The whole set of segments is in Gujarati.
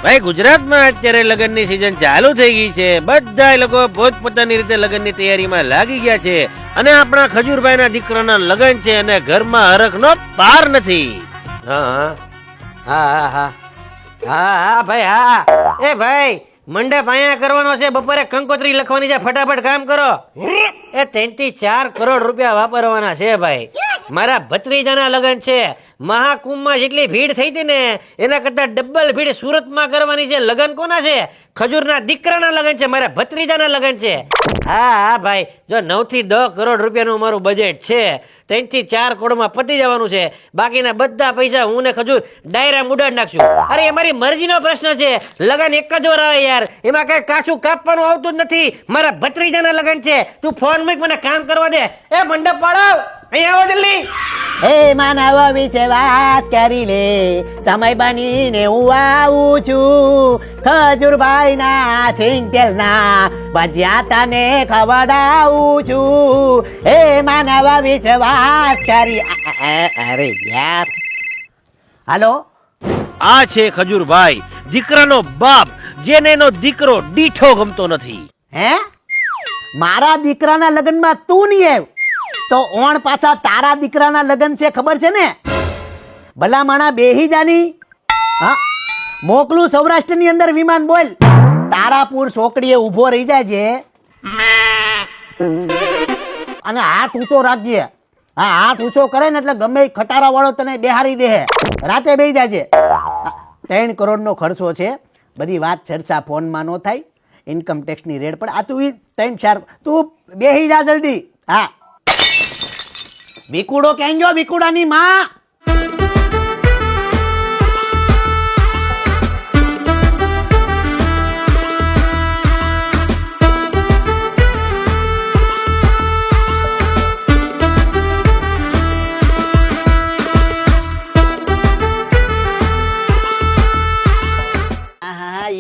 ભાઈ ગુજરાતમાં અત્યારે લગ્નની સિઝન ચાલુ થઈ ગઈ છે. બધા લોકો પોતપોતાની રીતે લગ્નની તૈયારીમાં લાગી ગયા છે અને આપણા ખજૂરભાઈના દીકરાના લગ્ન છે અને ઘરમાં હરખનો પાર નથી. હા હા હા હા હા હા ભાઈ હા. એ ભાઈ મંડપ અહીંયા કરવાનો છે, બપોરે કંકોત્રી લખવાની છે, ફટાફટ કામ કરો. એ 3 થી 4 કરોડ રૂપિયા વાપરવાના છે ભાઈ. મારા ભત્રીજાના લગ્ન છે. મહાકુંભમાં જેટલી ભીડ થઈ હતી ને એના કરતા ડબલ ભીડ સુરતમાં કરવાની છે. લગ્ન કોના છે? ખજૂરના દીકરાના લગ્ન છે, મારા ભત્રીજાના લગ્ન છે. હા હા ભાઈ, જો 9 થી 10 કરોડ રૂપિયાનું મારું બજેટ છે. 3 થી 4 કરોડમાં પતી જવાનું છે. બાકીના બધા પૈસા હું ને ખજૂર ડાયરામાં ઉડાડ નાખશું. અરે એ મારી મરજીનો પ્રશ્ન છે. લગન એક જ વાર આવે યાર, એમાં કઈ કાચું કાપવાનું આવતું જ નથી. મારા ભત્રીજાના લગન છે. તું ફોન મૂક, મને કામ કરવા દે. એ મંડપ પાડો, અહીંયા આવો જલ્દી. હે માનવ વિશે વાત કરી લે, સમય બનીને હું આવું છું. ખજૂરભાઈ ના સિંગતેલ ના ભજીયા તને ખવડાવું છું. હે માનવ વિશે વાત કરી. અરે યાર, હાલો, આ છે ખજૂરભાઈ, દીકરાનો બાપ, જેને એનો દીકરો દીઠો ગમતો નથી. હે મારા દીકરાના લગ્નમાં તું નહીં આવ તો ઓણ પાછા તારા દીકરાના લગ્ન છે, ખબર છે ને? ભલા માણા બેહી જાની. હા, મોકલું સૌરાષ્ટ્રની અંદર વિમાન. બોલ, તારાપુર ચોકડીએ ઊભો રહી જાજે અને હાથ ઊંચો રાખજે. હા, હાથ ઊંચો કરે ને એટલે ગમે ખટારા વાળો તને બેહારી દે. રાતે બેહી જાજે. 3 કરોડનો ખર્ચો છે. બધી વાત ચર્ચા ફોનમાં નો થાય, ઇન્કમ ટેક્સની રેડ પણ. આ તું 3-4 તું બેહી જા જલ્દી. હા, વિકુડો ક્યાં ગયો? વિકુડાની માં.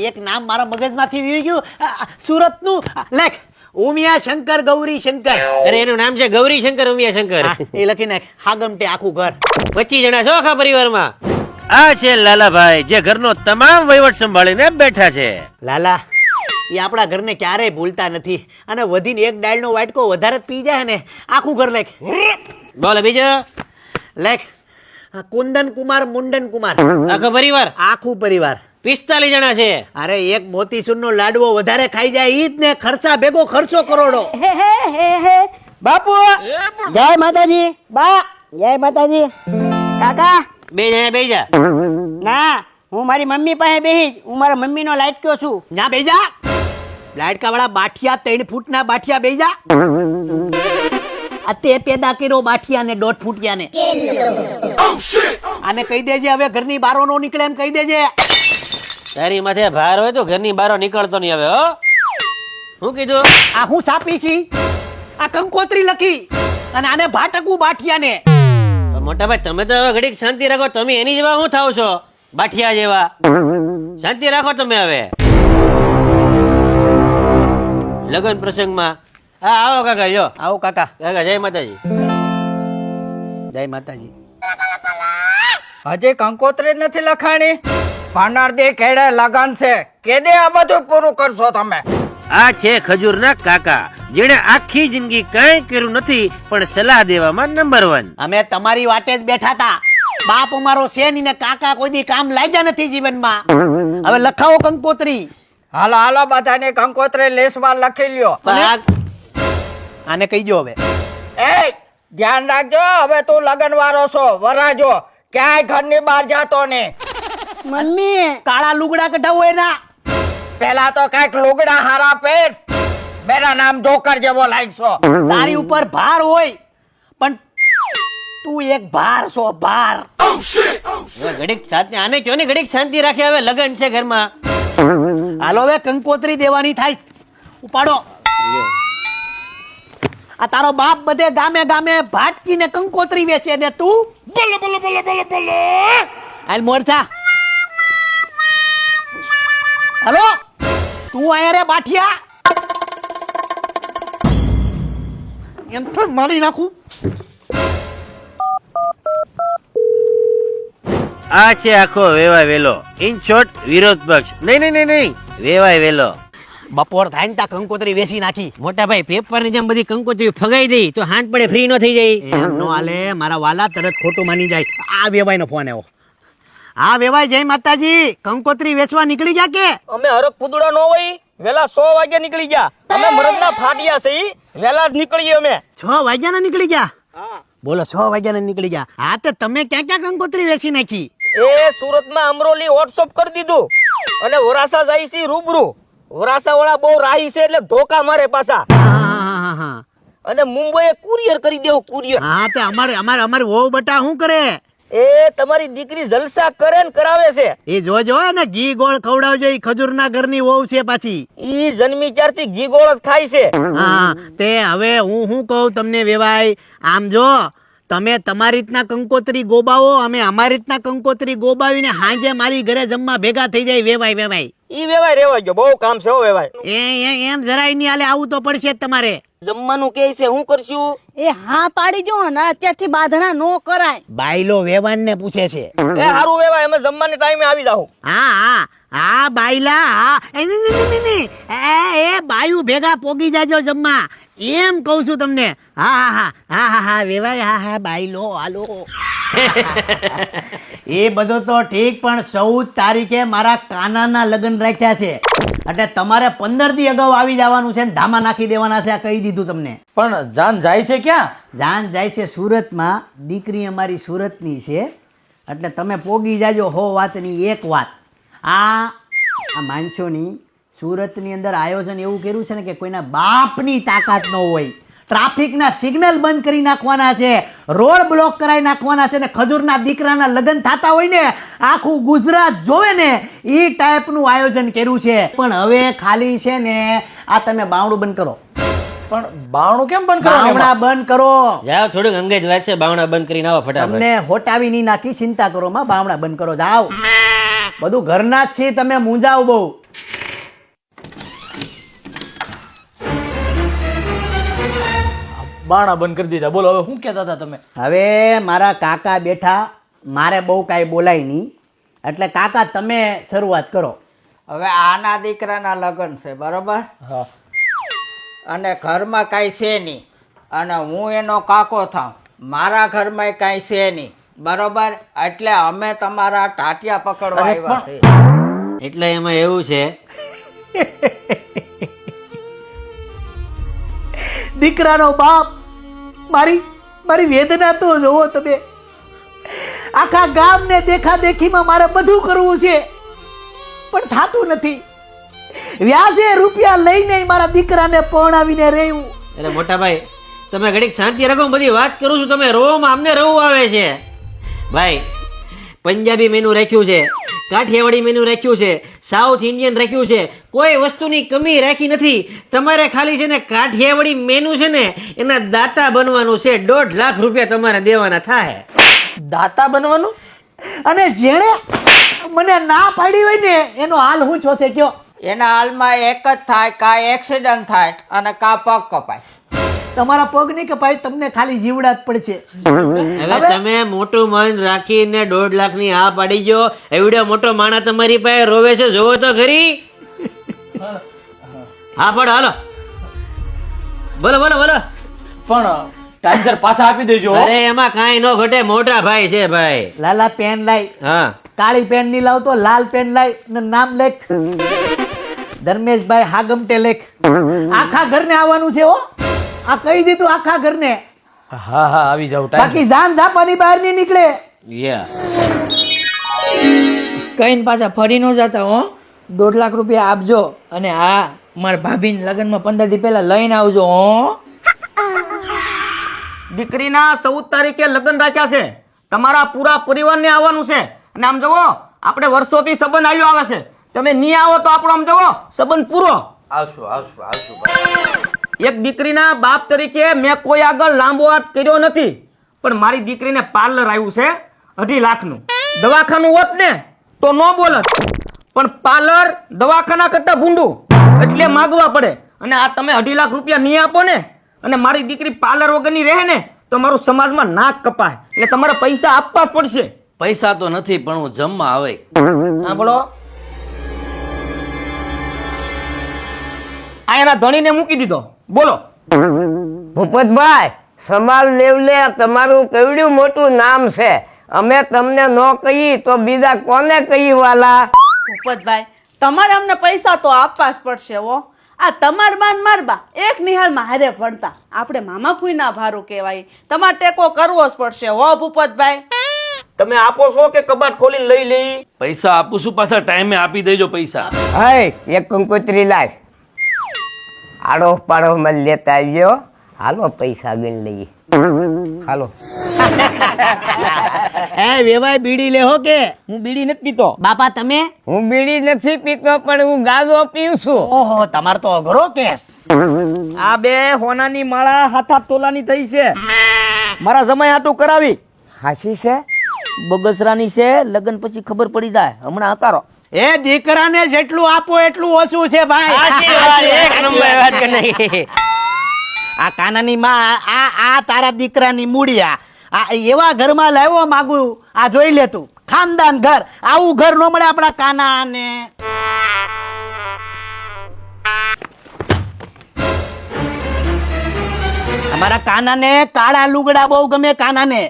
એક નામ મારા મગજમાંથી વી ગયું. સુરતનું લેખ, ઉમિયા શંકર ગૌરી શંકર. અરે એનું નામ છે ગૌરી શંકર ઉમિયા શંકર. એ લખી નાખ. હાગમટે આખું ઘર. 25 જણા છો આખા પરિવારમાં. આ છે લાલાભાઈ, જે ઘરનો તમામ વહીવટ સંભાળીને બેઠા છે. લાલા એ આપણા ઘરને ક્યારેય ભૂલતા નથી અને વધીને એક ડાળનો વાટકો વધારે જ પી જાય ને. આખું ઘર લેખ. બોલો બીજો. લેખ, કુંદન કુમાર મુંડન કુમાર. આખો પરિવાર આખું પરિવાર 45 જણા છે. અરે એક મોતીસૂરનો લાડવો વધારે ખાઈ જાય ઈ જ ને ખર્ચા ભેગો ખર્ચો કરોડો. બાપુ જય માતાજી. બા જય માતાજી. કાકા બે જણા બેહી જા. ના, હું મારી મમ્મી પાસે બેહી. હું મારા મમ્મીનો લાઈટક્યો છું. જા બેહી જા. લાડકા વાળા બાઠિયા 3 ફૂટના બાઠિયા બેહી જા. આ તે પેદા કર્યો બાઠિયા ને 1.5 ફૂટિયા ને. આને કહી દેજે હવે ઘરની બારો નો નીકળે એમ કહી દેજે. તારી માથે ભાર હોય તો ઘરની બહાર નીકળતો નહીં હવે. હો, શું કીધું? આ હું સાપી છી? આ કંકોત્રી લખી અને આને ભાટકવું બાઠિયા ને. મોટા ભાઈ તમે તો હવે ઘડીક શાંતિ રાખો. તમે એની જેવા શું થાવ છો? બાઠિયા જેવા. શાંતિ રાખો તમે હવે. લગન પ્રસંગમાં હા આવો કાકા. જો આવો કાકા. કાકા જય માતાજી. જય માતાજી. હજી કંકોત્રી નથી લખાણી. ભાનારદી ખેડે લગન છે. કેદે આ બધું પૂરું કરશો તમે? આ છે ખજૂરના કાકા, જેણે આખી જિંદગી કઈ કર્યું નથી પણ સલાહ દેવામાં નંબર 1. અમે તમારી વાટે જ બેઠા હતા. બાપ અમારો છે ની ને કાકા કોઈ દી કામ લાગ્યા નથી જીવનમાં. હવે લખાવો કંકોત્રી. હાલો હાલો, બધાને કંકોત્રી લેસમાં લખી લ્યો. આને કહી જો હવે. એ ધ્યાન રાખજો, હવે તું લગન વાળો છો. વરાજો ક્યાંય ઘરની બહાર જાતો ને. મમ્મી કાળા લુગડા કઢાવો એના. પેલા તો કઈક લુગડા હારા પહેર. મેરા નામ જોકર જેવો લાગશો. તારી ઉપર ભાર હોય પણ તું એક ભાર છો, ભાર. હવે ઘડીક શાંતિ. આને કયો ને ઘડીક શાંતિ રાખે. હવે લગન છે ઘરમાં. હાલો હવે કંકોત્રી દેવાની થાય. ઉપાડો. આ તારો બાપ બધે ગામે ગામે ભાટકીને કંકોત્રી વેચે ને તું બોલો બોલો બોલો બોલો બોલો. હાલ મોરચા. હાલો તું આયા રે બાઠિયા. એમ પણ મારી નાખું. આ છે આખો વેવાય વેલો. ઇન શોર્ટ, વિરોધ પક્ષ. નહીં, વેવાય વેલો. બપોર થાય ને ત્યાં કંકોત્રી વેચી નાખી. મોટા ભાઈ પેપર ની જેમ બધી કંકોત્રી ફગાઈ દઈ તો હાથ પડે ફ્રી નો થઈ જાય. એમ નો હાલે, મારા વાલા તરત ખોટું માની જાય. આ વેવાય નો ફોન આવ્યો. હા વેવાય, જય માતાજી. કંકોત્રી વેચવા નીકળી ગયા કે? અમે હરક પુદડા નો હોય વેલા 100 વાગે નીકળી ગયા. અમે મરદના ફાટિયા છે ઈ વેલા જ નીકળીએ અમે. 6 વાગ્યાના નીકળી ગયા? હા. બોલો 6 વાગ્યાના નીકળી ગયા? હા તો તમે ક્યાં ક્યાં કંકોત્રી વેચી નાખી? એ સુરતમાં અમરોલી વોટ્સઅપ કરી દીધું અને વરાસા જાય છે રૂબરૂ. વરાસા વાળા બહુ રાહી છે એટલે ધોકા મારે પાછા. હા. અને મુંબઈ કુરિયર કરી દેવું કુરિયર. હા તે અમારે વહુ બટા શું કરે? એ તમારી દીકરી જલસા કરે ને કરાવે છે. એ જોજો ને ઘી ગોળ ખવડાવજો. ઈ ખજૂરના ઘરની વહુ છે પાછી. ઈ જન્મી ત્યારથી ઘી ગોળ જ ખાય છે. હા તે હવે હું શું કહું તમને વેવાય, આમ જો તમે તમારી રીતના કંકોત્રી ગોબાવો, અમે અમારી રીતના કંકોત્રી ગોબાવીને હાંજે મારી ઘરે જમવા ભેગા થઈ જાય. વેવાય ઈ વેવાય રેવા ગયો, બહુ કામ છે હો વેવાય. એમ જરાય નહીં હાલે, આવું તો પડશે જ તમારે. જમવાનું કે છે હું કરશું? એ હા પાડી જો ને અત્યારથી બાંધણા નો કરાય. બાયલો વેવાણને પૂછે છે. એ હારું વેવાય, અમે જમવાના ટાઈમે આવી જાઉં. હા બાયલા. હા એ બાયુ ભેગા પોગી જાજો જમવા, એમ કહું છું તમને. હા વેવાય. હા બાયલો હાલો. એ બધો તો ઠીક, પણ 14 તારીખે મારા કાનાના લગ્ન રાખ્યા છે એટલે તમારે 15 દી અગાઉ આવી જવાનું છે ને ધામા નાખી દેવાના છે. આ કહી દીધું તમને. પણ જાન જાય છે ક્યાં? જાન જાય છે સુરતમાં. દીકરી અમારી સુરતની છે એટલે તમે પોગી જાજો. હો વાતની એક વાત, આ માણસોની સુરતની અંદર આયોજન એવું કર્યું છે ને કે કોઈના બાપની તાકાત ન હોય. ટ્રાફિકના સિગ્નલ બંધ કરી નાખવાના છે, રોડ બ્લોક કરાવી નાખવાના છે ને ખજૂરના દીકરાના લગ્ન થતા હોય ને આખું ગુજરાત જોવે ને એ ટાઈપનું આયોજન કર્યું છે. પણ હવે ખાલી છે ને આ તમે બાવણું બંધ કરો. પણ બાવણું કેમ બંધ કરવાનું? બાવણા બંધ કરો. જાઓ, થોડુંક અંગેજ વાત છે, બાવણા બંધ કરીને આવો ફટાફટ. તમને હોટાવી નહીં નાખી, ચિંતા કરો માં. બાવણા બંધ કરો, જાઓ. બધું ઘરના જ છે, તમે મૂંઝાવ બહુ. બાણા બંધ કરી દીધા. બોલો હવે શું કહેતા હતા તમે? હવે મારા કાકા બેઠા, મારે બહુ કાંઈ બોલાય નહીં એટલે કાકા તમે શરૂઆત કરો. હવે આના દીકરાના લગ્ન છે બરોબર, હા. અને ઘરમાં કાંઈ છે નહીં, અને હું એનો કાકો થાઉં, મારા ઘરમાં કાંઈ છે નહીં બરોબર, એટલે અમે તમારા ટાટિયા પકડવા અરે આવ્યા પણ- છે. એટલે એમાં એવું છે, દીકરાનો બાપ, મારી વેદના તો જોવો તમે. આખા ગામને દેખા દેખીમાં મારે બધું કરવું છે પણ થાતું નથી. વ્યાજે રૂપિયા લઈને મારા દીકરાને પરણાવીને રહેવું. અરે મોટા ભાઈ તમે ઘડીક શાંતિ રાખો, બધી વાત કરું છું, તમે રોવામાં અમને રવું આવે છે. ભાઈ પંજાબી મેનુ રાખ્યું છે, કાઠિયાવાડી મેનુ રાખ્યું છે, સાઉથ ઇન્ડિયન રાખ્યું છે, કોઈ વસ્તુની કમી રાખી નથી. તમારે ખાલી છે ને કાઠિયાવાડી મેનુ છે ને એના દાતા બનવાનું છે. 1.5 લાખ રૂપિયા તમારે દેવાના થાય. દાતા બનવાનું? અને જેણે મને ના પાડી હોય ને એનો હાલ હું છો છે કયો? એના હાલમાં એક જ થાય, કાંઈ એક્સિડન્ટ થાય અને કાં પગ કપાય. તમારા પગ નહીં કપાય, તમને ખાલી જીવડા જ પડશે. હવે તમે મોટું મન રાખીને 1.5 લાખ ની હા પાડી ગયો. એવડો મોટો માણસ તમારી પાસે રોવે છે, જોવો તો ખરી. હા પણ હાલો, બોલો બોલો બોલો. પણ ટાઈમસર પાછા આપી દેજો. અરે એમાં કાંઈ ન ઘટે, મોટા ભાઈ છે ભાઈ. લાલા પેન લાય, હા કાળી પેન ની લાવતો, લાલ પેન લાય ને નામ લેખ. ધર્મેશભાઈ હાગમટે લેખ. આખા ઘરને આવવાનું છે હો. આ કહી દીધું આખા ઘરને. હા આવી જાવ. બાકી જાન ઝાપાની બહાર નહીં નીકળે. યા કઈ પાછા ફરી ન જતા હો. 1.5 લાખ રૂપિયા આપજો અને હા મારા ભાભીને લગ્નમાં 15 દી પહેલા લઈને આવજો હો. દીકરીના 14 તારીખે લગ્ન રાખ્યા છે, તમારા પૂરા પરિવારને આવવાનું છે. અને આમ જુઓ આપણે વર્ષોથી સંબંધ આવ્યો આવે છે, તમે નહીં આવો તો આપણો આમ જુઓ સંબંધ પૂરો. એક દીકરીના બાપ તરીકે મેં કોઈ આગળ લાંબો હાથ કર્યો નથી, પણ મારી દીકરીને પાર્લર આવ્યું છે 2.5 લાખનું. દવાખાનું હોત ને તો ન બોલત, પણ પાર્લર દવાખાના કરતા ભૂંડું એટલે માગવા પડે. અને આ તમે 2.5 લાખ રૂપિયા નહીં આપો ને અને મારી દીકરી પાર્લર વગરની રહે ને તો મારું સમાજમાં નાક કપાય, એટલે તમારે પૈસા આપવા જ પડશે. પૈસા તો નથી પણ હું જમવા આવે. હા બોલો આ એના ધણીને મૂકી દીધો. બોલો ભૂપતભાઈ, સમાલ લેવલે તમારું કેવડું મોટું નામ છે. અમે તમને ન કહી તો બીજા કોને કહી વાલા? ભૂપતભાઈ, તમારે અમને પૈસા તો આપવા જ પડશે હો. આ તમાર બાન મારબા એક નિહાળમાં હારે ભણતા, આપણે મામા ફૂઈના ભારું કહેવાય. તમારે ટેકો કરવો જ પડશે હો ભૂપતભાઈ. તમે આપો છો કે કબાટ ખોલીને લઈ લઈ? પૈસા આપું છું, પાછા ટાઈમે આપી દેજો પૈસા. હે, એક કંકોત્રી લાવ. આડો પાડો માં લેતા આવ્યો. હાલો પૈસા ગણ લઈએ. હાલો. એ વેવાય બીડી લેહો કે? હું બીડી નથી પીતો. બાપા તમે? હું બીડી નથી પીતો પણ હું ગાજો પીઉં છું. ઓહો, તમાર તો અઘરો કેસ. આ બે હોનાની માળા 7-8 તોલાની થઈ છે. મારા જમાઈ હાટું કરાવી. હાસી છે? બગસરાની છે. લગ્ન પછી ખબર પડી જાય. હમણાં હકારો. એ દીકરાને જેટલું આપો એટલું ઓછું છે ભાઈ. સાચી વાત, એક નંબર વાત કરી નાખી. આ કાનાની માં આ તારા દીકરાની મૂડિયા આ એવા ઘરમાં લાવ્યો માગું. આ જોઈ લે તું, ખાનદાન ઘર. આવું ઘર નો મળે આપણા કાનાને. અમારા કાનાને કાળા લુગડા બહુ ગમે. કાનાને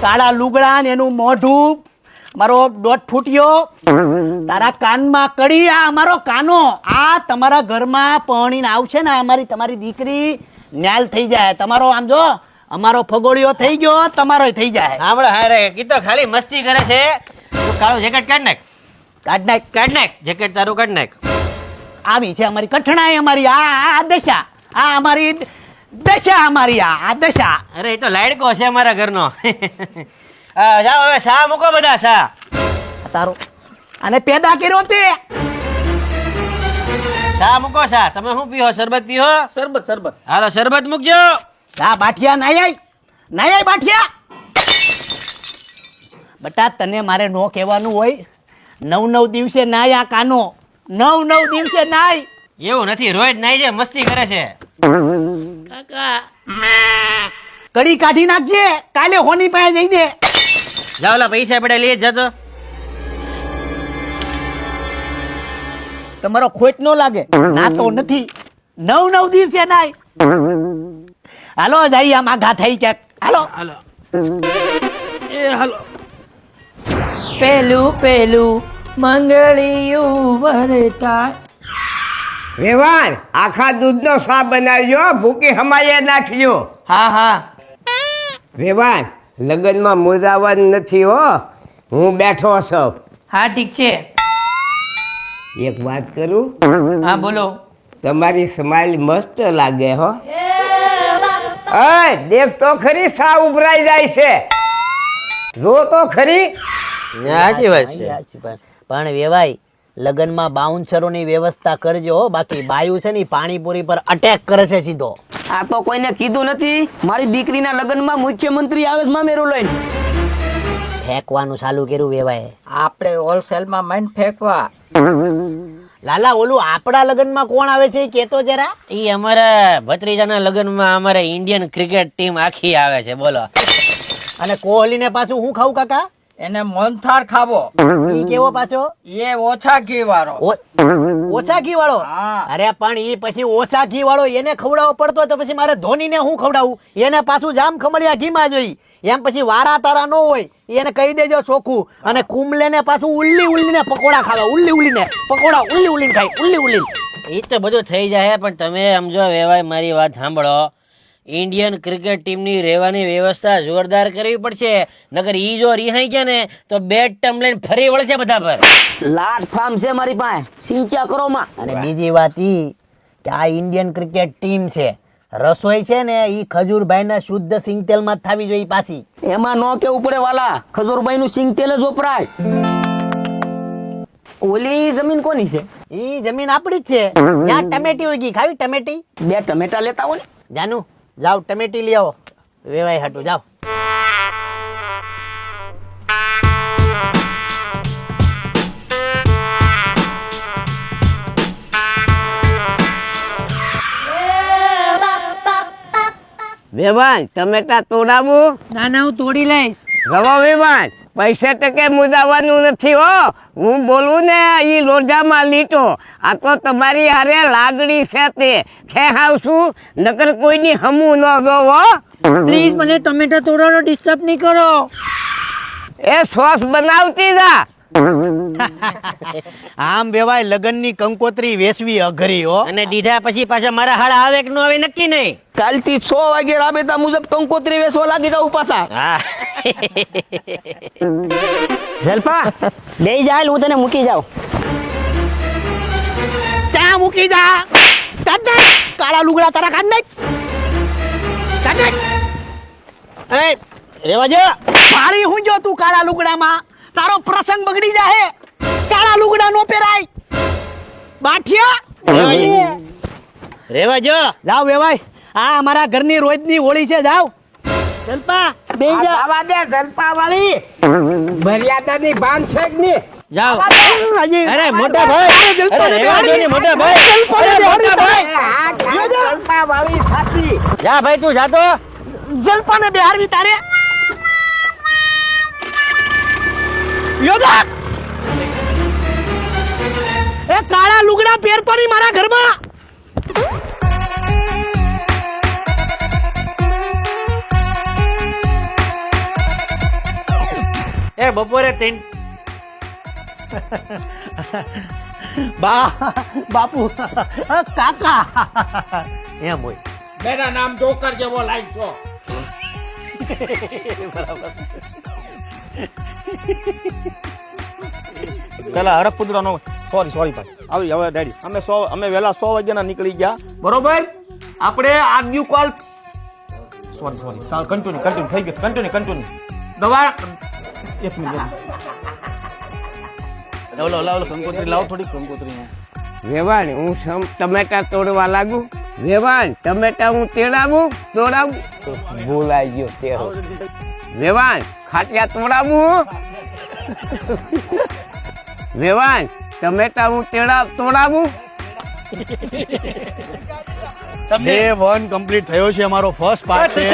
કાળા લુગડા ને એનું મોઢું. મારો દોઢ ફૂટ્યો. તારા કાનમાં કડી. આ અમારો કાનો. આ તમારા ઘરમાં પરણીને આવશે ને અમારી તમારી દીકરી ન્યાલ થઈ જાય. તમારો આમ જો, અમારો ફગોળિયો થઈ ગયો, તમારો થઈ જાય. આપણે હારે કીધો ખાલી મસ્તી કરે છે. તું કાળું જેકેટ કાઢ નાખ. કાઢ નાખ. કાઢ નાખ જેકેટ તારું, કાઢ નાખ. આવી છે અમારી કઠણાઈ. અમારી આ દશા. આ અમારી દશા. અમારી આ દશા. અરે એ તો લાડકો છે અમારા ઘરનો. જાઓ હવે શા મૂકો બધા. શા તારો અને પેદા કર્યો તે. શા મૂકો. શા તમે શું પીવો? શરબત પીવો? શરબત શરબત. હાલો શરબત મૂકજો. આ બાઠિયા નાય બાઠિયા. બટા તને મારે નો કહેવાનું હોય. 9 દિવસે નાય. આ કાનો 9 દિવસે નાય. એવું નથી, રોજ નાઈ છે, મસ્તી કરે છે. કડી કાઢી નાખજે. કાલે હોની પાસે જઈને. જાઓ ઓલા પૈસા પડે લઈ જતો. તમારો ખોટ ન લાગે? ના તો નથી. 9 દિવસે નાય. હાલો જઈ આમ આઘા થઈ ક્યાંક. હાલો હાલો. પેલું પેલું મંગળિયું વરતા. વેવાણ, આખા દૂધનો શા બનાવજો. ભૂકી હમાયે નાખ્યો. હા હા. વેવાણ, લગ્નમાં મુરાવાનું નથી હો. હું બેઠો છું. હા ઠીક છે. એક વાત કરું? હા બોલો. તમારી સ્માઈલ મસ્ત લાગે હો. અય દેખ તો ખરી, સા ઉભરાઈ જાય છે. જો તો ખરી. સાચી વાત છે. પણ વેવાય લગનમાં બાઉન્સરોની વ્યવસ્થા કરજો. બાકી બાયુ છે ને ઈ પાણીપુરી પર અટેક કરે છે સીધો. આ તો કોઈને કીધું નથી. મારી દીકરીના લગ્નમાં મુખ્યમંત્રી આવે છે મામેરું લઈને. ફેંકવાનું ચાલુ કર્યું વેવાય. આપણે હોલસેલમાં માઇન્ડ ફેંકવા. લાલા ઓલું આપણા લગ્નમાં કોણ આવે છે એ કેતો જરા. ઈ અમારા ભત્રીજાના લગ્નમાં અમારે ઇન્ડિયન ક્રિકેટ ટીમ આખી આવે છે. બોલો. અને કોહલીને પાછું હું ખાવું કાકા? એને મોહનથાળ ખાવો. ઈ કેવો પાછો? એ ઓછા ઘી વાળો. ઓછા ઘી વાળો? હા. અરે પણ ઈ પછી ઓછા ઘી વાળો એને ખવડાવવો પડતો તો પછી મારે ધોનીને હું ખવડાવું? એને પાછું જામ ખમણિયા ઘીમાં જોઈ. એમ પછી વારા તારા ન હોય. એને કહી દેજો ચોખ્ખું. અને કુંબલે ને પાછું ઉલ્લીને પકોડા ખાવા. ઉલ્લીને પકોડા ઉલ્લીને ખાય. ઉલ્લી. એ તો બધું થઈ જાય, પણ તમે સમજો વેવાય મારી વાત સાંભળો. ઇન્ડિયન ક્રિકેટ ટીમની રહેવાની વ્યવસ્થા જોરદાર કરવી પડશે. નકર ઈ જો રિહાઈ ગયા ને તો બેટ ટમ લઈને ફરી વળશે બધા પર. લાટ ફાર્મ છે મારી પાસે. સિંચા કરો માં. અને બીજી વાત ઈ કે આ ઇન્ડિયન ક્રિકેટ ટીમ છે. રસોઈ છે ને ઈ ખજૂરભાઈના શુદ્ધ સિંગતેલમાં જ થવી જોઈએ પાછી. એમાં નો કેવું પડે વાલા. ખજૂરભાઈ નું સિંગ તેલ જ વપરાય. ઓલી જમીન કોની છે? ઈ જમીન આપણી જ છે. ત્યાં ટમેટી ઉગી. ખાવી ટમેટી? 2 ટમેટા લેતા હો ને. જાનુ જાઓ ટમેટી લઈ આવો. વેવાય હાટું જાઓ. વેવાણ, ટમેટા તોડાવું? ના ના હું તોડી લઈશ. રવા વેવાણ, પૈસે ટકે મુદાવાનું નથી હો. હું બોલું ને એ લોઢામાં લીટો. આ તો તમારી હારે લાગણી છે તે ખેહાવશું, નકર કોઈની હમું ન દો. પ્લીઝ મને ટમેટા તોડવાનો ડિસ્ટર્બ નહીં કરો. એ સોસ બનાવતી જા. આમ વેવાય લગનની કંકોત્રી વેચવી અઘરી હો. અને દીધા પછી પાછા મારા હાડા આવે કે ન આવે નક્કી નહીં. કાલથી 6 વાગે રાબેતા મુજબ કંકોત્રી વેચવા લાગી જાવ પાછા. હા જલપા બે જાય હું તને મૂકી જાઉં. ત્યાં મૂકી જા. કાઢ નાખ. કાળા લુગડા તારા કાઢ નાખ. કાઢ નાખ. એ રેવા જો. પાણી હું જો તું કાળા લુગડામાં, તારો પ્રસંગ બગડી જાહે. કાળા લુગડા નો પહેરાય. બાઠિયા રેવા જો. જાવ વેવાય, આ અમારા ઘરની રોજની હોળી છે. જાવ. જલપા બે જા. આવા દે જલપા વાળી, મર્યાદાની ભાન છે જ નહીં. જાઓ. હજી અરે મોટા ભાઈ, અરે રેવા દો ને મોટા ભાઈ. અરે મોટા ભાઈ, જલપા વાળી સાચી. જા ભાઈ તું જાતો. જલપાને બેહારવી તારે. યોદા એ કાળા લુગડા પહેરતો નહીં મારા ઘરમાં. એ બપોરે ત્રણ બાપુ કાકા એમ હોય. મેરા નામ જોકર જેવો લાઈક છો. પેલા હરક કુદરાનો સોરી ભાઈ આવી હવે ડેડી અમે વહેલા 100 વાગ્યાના નીકળી ગયા બરોબર. આપણે આગ્યુ કોલ સોરી ચાલ કન્ટિન્યુ થઈ ગયું. કન્ટિન્યુ દવા એક મિનિટ. લાવ કંકોત્રી લાવ, થોડી કંકોત્રી. વેવાણ હું ટમેટા તોડવા લાગુ. વેવાણ ટમેટા હું તોડાવું. ભૂલાઈ ગયો તેરો. વેવાણ ખાટિયા તોડાવું. વેવાણ ટમેટા હું તોડાવું. ડે 1 કમ્પ્લીટ થયો છે. અમારો ફર્સ્ટ પાર્ટ છે.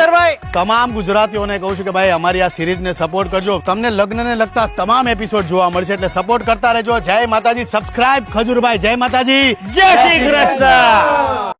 તમામ ગુજરાતીઓને કહું છું કે ભાઈ અમારી આ સિરીઝને સપોર્ટ કરજો. તમને લગ્નને લગતા તમામ એપિસોડ જોવા મળશે, એટલે સપોર્ટ કરતા રહેજો. જય માતાજી. સબસ્ક્રાઇબ ખજૂરભાઈ. જય માતાજી. જય શ્રી કૃષ્ણ.